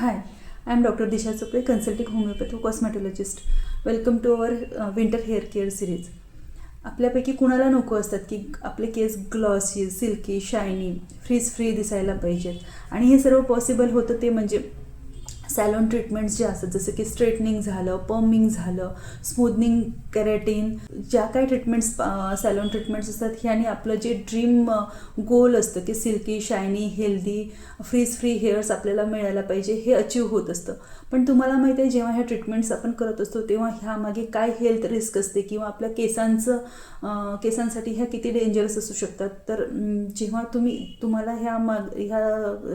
Hi, I am Dr. Disha Chopre, consulting homeopathic cosmetologist. Welcome to our winter hair care series. आपल्यापैकी कुणाला नको असतात की आपले केस glossy, silky, shiny, frizz free दिसायला पाहिजेत आणि हे सर्व पॉसिबल होतं ते म्हणजे सॅलॉन ट्रीटमेंट्स जे असतात, जसं की स्ट्रेटनिंग झालं, पमिंग झालं, स्मूदनिंग, केरॅटिन, ज्या काही ट्रीटमेंट्स सॅलॉन ट्रीटमेंट्स असतात ह्याने आपलं जे ड्रीम गोल असतं की silky, shiny, healthy, frizz free hairs आपल्याला मिळायला पाहिजे हे अचीव होत असतं. पण तुम्हाला माहीत आहे जेव्हा ह्या ट्रीटमेंट्स आपण करत असतो तेव्हा ह्यामागे काय हेल्थ रिस्क असते किंवा आपल्या केसांसाठी ह्या किती डेंजरस असू शकतात. तर जेव्हा तुम्हाला ह्या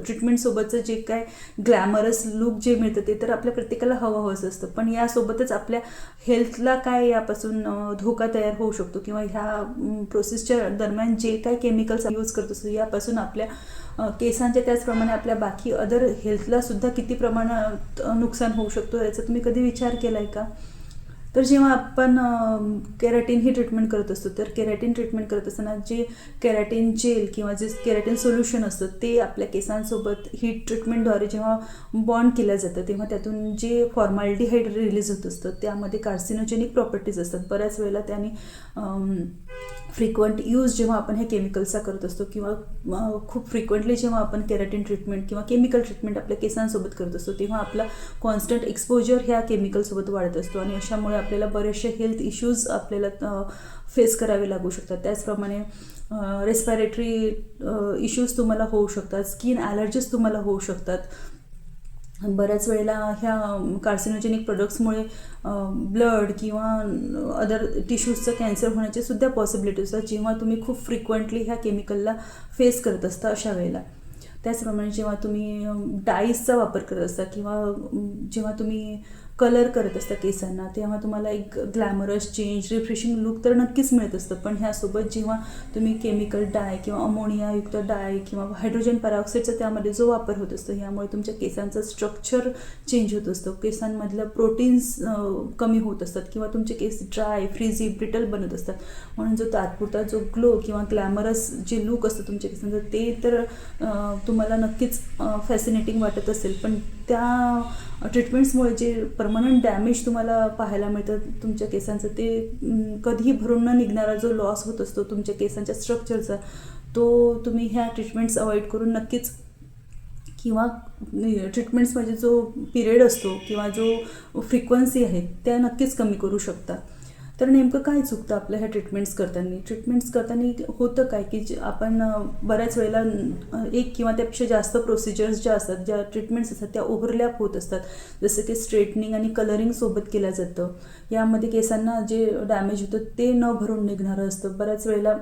ट्रीटमेंटसोबतचं जे काय ग्लॅमरस लुक जे मिळतं ते तर आपल्या प्रत्येकाला हवंच असतं, पण यासोबतच आपल्या हेल्थला काय यापासून धोका तयार होऊ शकतो किंवा ह्या प्रोसेसच्या दरम्यान जे काय केमिकल्स यूज करत असतो यापासून आपल्या केसांच्या त्याचप्रमाणे आपल्या बाकी अदर हेल्थला सुद्धा किती प्रमाणात नुकसान होऊ शकतो याचा तुम्ही कधी विचार केला आहे का? तर जेव्हा आपण केरॅटिन ही ट्रीटमेंट करत असतो तर केरॅटिन ट्रीटमेंट करत असताना जे केरॅटिन जेल किंवा जे केरॅटिन सोल्युशन असतं ते आपल्या केसांसोबत ही ट्रीटमेंटद्वारे जेव्हा बॉन्ड केलं जातं तेव्हा त्यातून जे फॉर्मॅल्डिहाइड रिलीज होत असतं त्यामध्ये कार्सिनोजेनिक प्रॉपर्टीज असतात. बऱ्याच वेळेला त्याने फ्रिक्वेंट यूज जेव्हा आपण हे केमिकल्सचा करत असतो किंवा खूप फ्रिक्वेंटली जेव्हा आपण केरॅटिन ट्रीटमेंट किंवा केमिकल ट्रीटमेंट आपल्या केसांसोबत करत असतो तेव्हा आपला कॉन्स्टंट एक्सपोजर ह्या केमिकलसोबत वाढत असतो आणि अशामुळे आपल्याला बरेचसे हेल्थ इश्यूज आपल्याला फेस करावे लागू शकतात. त्याचप्रमाणे रेस्पिरेटरी इश्यूज तुम्हाला होऊ शकतात, स्किन ॲलर्जीज तुम्हाला होऊ शकतात. बऱ्याच वेळेला ह्या कार्सिनोजेनिक प्रोडक्ट्समुळे ब्लड किंवा अदर टिश्यूजचं कॅन्सर होण्याची सुद्धा पॉसिबिलिटी असतात जेव्हा तुम्ही खूप फ्रिक्वेंटली ह्या केमिकलला फेस करत असता अशा वेळेला. त्याचप्रमाणे जेव्हा तुम्ही डाईजचा वापर करत असता किंवा जेव्हा तुम्ही कलर करत असता केसांना तेव्हा तुम्हाला एक ग्लॅमरस चेंज, रिफ्रेशिंग लुक तर नक्कीच मिळत असतं, पण ह्यासोबत जेव्हा तुम्ही केमिकल डाय किंवा अमोनियायुक्त डाय किंवा हायड्रोजन पॅरॉक्साईडचा त्यामध्ये जो वापर होत असतो यामुळे तुमच्या केसांचं स्ट्रक्चर चेंज होत असतं, केसांमधलं प्रोटीन्स कमी होत असतात किंवा तुमचे केस ड्राय, फ्रीझी, ब्रिटल बनत असतात. म्हणून जो तात्पुरता जो ग्लो किंवा ग्लॅमरस जे लुक असतं तुमच्या केसांचं ते तर तुम्हाला नक्कीच फॅसिनेटिंग वाटत असेल, पण त्या ट्रीटमेंट्समुळे जे परमनंट डॅमेज तुम्हाला पाहायला मिळतं तुमच्या केसांचं ते कधीही भरून न निघणारा जो लॉस होत असतो तुमच्या केसांच्या स्ट्रक्चरचा तो तुम्ही ह्या ट्रीटमेंट्स अवॉइड करून नक्कीच किंवा ट्रीटमेंट्समध्ये जो पिरियड असतो किंवा जो फ्रिक्वेन्सी आहे त्या नक्कीच कमी करू शकता. तर नेमकं काय चुकतं आपल्या ह्या ट्रीटमेंट्स करताना होतं काय की आपण बऱ्याच वेळेला एक किंवा त्यापेक्षा जास्त प्रोसिजर्स ज्या असतात, ज्या ट्रीटमेंट्स असतात त्या ओव्हरलॅप होत असतात. जसं की स्ट्रेटनिंग आणि कलरिंग सोबत केलं जातं. यामध्ये केसांना जे डॅमेज होतं ते न भरून निघणारं असतं. बऱ्याच वेळेला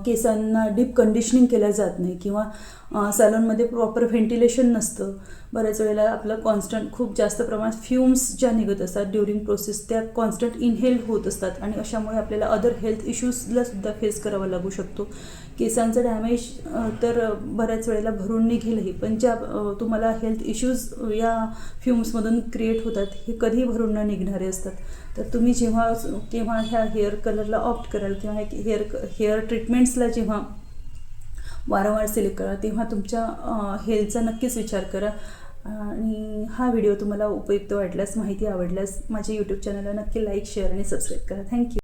केसांना डीप कंडिशनिंग केलं जात नाही किंवा सॅलॉनमध्ये प्रॉपर व्हेंटिलेशन नसतं. बऱ्याच वेळेला आपलं कॉन्स्टंट खूप जास्त प्रमाणात फ्युम्स ज्या निघत असतात ड्युरिंग प्रोसेस त्या कॉन्स्टंट इनहेल्ड होत असतात आणि अशामुळे आपल्याला अदर हेल्थ इश्यूजला सुद्धा फेस करावा लागू शकतो. केसांचं डॅमेज तर बऱ्याच वेळेला भरून निघेलही, पण ज्या तुम्हाला हेल्थ इश्यूज या फ्युम्समधून क्रिएट होतात हे कधीही भरून न निघणारे असतात. तर तुम्ही केव्हा ह्या हेअर कलरला ऑप्ट कराल किंवा हेअर ट्रीटमेंट्सला जेव्हा वारंवार सिलेक्ट करा तेव्हा तुमच्या हेल्थचा नक्कीच विचार करा. आणि हा व्हिडिओ तुम्हाला उपयुक्त वाटल्यास, माहिती आवडल्यास माझ्या यूट्यूब चॅनलला नक्की लाईक, शेअर आणि सबस्क्राईब करा. थँक्यू.